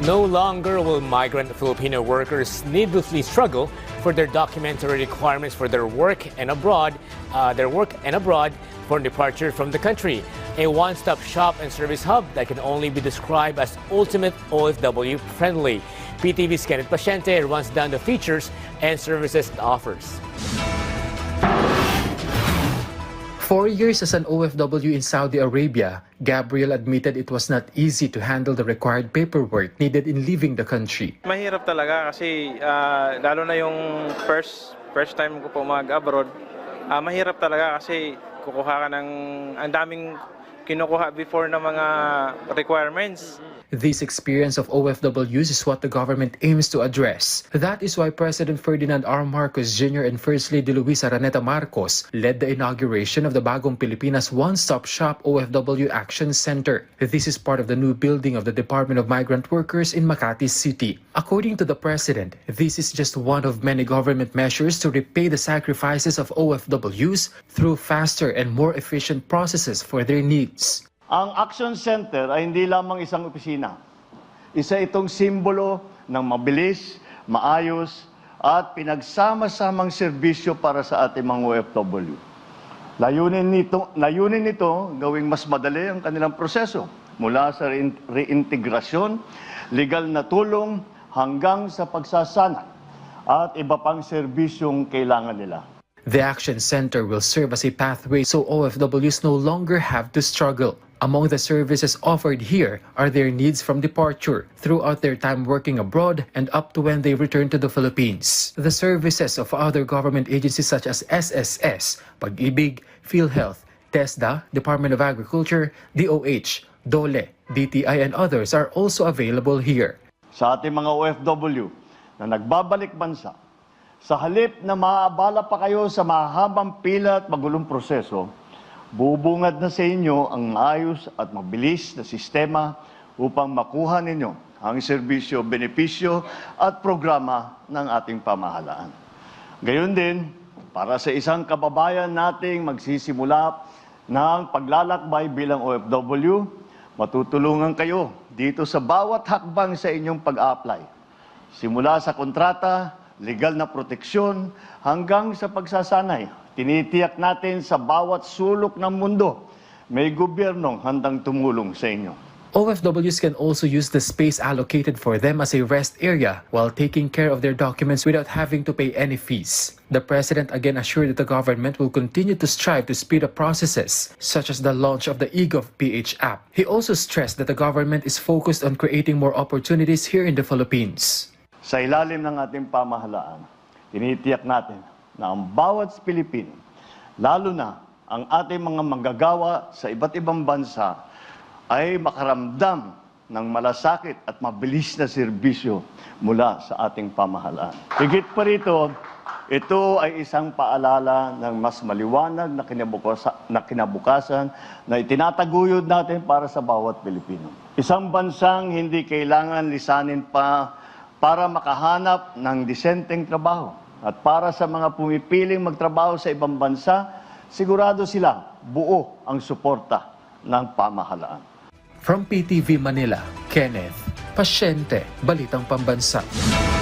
No longer will migrant Filipino workers needlessly struggle for their documentary requirements for their work and abroad for departure from the country. A one-stop shop and service hub that can only be described as ultimate OFW friendly. PTV's Kenneth Paciente runs down the features and services it offers. 4 years as an OFW in Saudi Arabia, Gabriel admitted it was not easy to handle the required paperwork needed in leaving the country. Mahirap talaga kasi lalo na yung first time ko po mag-abroad, mahirap talaga kasi kukuha ka ng ang daming kinukuha before na mga requirements. This experience of OFWs is what the government aims to address. That is why President Ferdinand R. Marcos Jr. and First Lady Luisa Araneta Marcos led the inauguration of the Bagong Pilipinas One-Stop Shop OFW Action Center. This is part of the new building of the Department of Migrant Workers in Makati City. According to the President, this is just one of many government measures to repay the sacrifices of OFWs through faster and more efficient processes for their needs. Ang Action Center ay hindi lamang isang opisina. Isa itong simbolo ng mabilis, maayos, at pinagsama-samang serbisyo para sa ating mga OFW. Layunin nito gawing mas madali ang kanilang proseso mula sa reintegrasyon, legal na tulong, hanggang sa pagsasana at iba pang serbisyong kailangan nila. The Action Center will serve as a pathway so OFWs no longer have to struggle. Among the services offered here are their needs from departure, throughout their time working abroad, and up to when they return to the Philippines. The services of other government agencies such as SSS, Pag-ibig, PhilHealth, TESDA, Department of Agriculture, DOH, DOLE, DTI, and others are also available here. Sa ating mga OFW na nagbabalik bansa, sa halip na maabala pa kayo sa mahabang pila at magulong proseso, bubungad na sa inyo ang maayos at mabilis na sistema upang makuha ninyo ang serbisyo, benepisyo at programa ng ating pamahalaan. Gayon din, para sa isang kababayan nating magsisimula ng paglalakbay bilang OFW, matutulungan kayo dito sa bawat hakbang sa inyong pag-apply. Simula sa kontrata, legal na proteksyon, hanggang sa pagsasanay. Tinitiyak natin sa bawat sulok ng mundo, may gobyernong handang tumulong sa inyo. OFWs can also use the space allocated for them as a rest area while taking care of their documents without having to pay any fees. The President again assured that the government will continue to strive to speed up processes, such as the launch of the eGovPH app. He also stressed that the government is focused on creating more opportunities here in the Philippines. Sa ilalim ng ating pamahalaan, tinitiyak natin na ang bawat Pilipino, lalo na ang ating mga manggagawa sa iba't ibang bansa, ay makaramdam ng malasakit at mabilis na serbisyo mula sa ating pamahalaan. Higit pa rito, ito ay isang paalala ng mas maliwanag na kinabukasan na itinataguyod natin para sa bawat Pilipino. Isang bansang hindi kailangan lisanin pa para makahanap ng disenteng trabaho. At para sa mga pumipiling magtrabaho sa ibang bansa, sigurado silang buo ang suporta ng pamahalaan. From PTV Manila, Kenneth Paciente, Balitang Pambansa.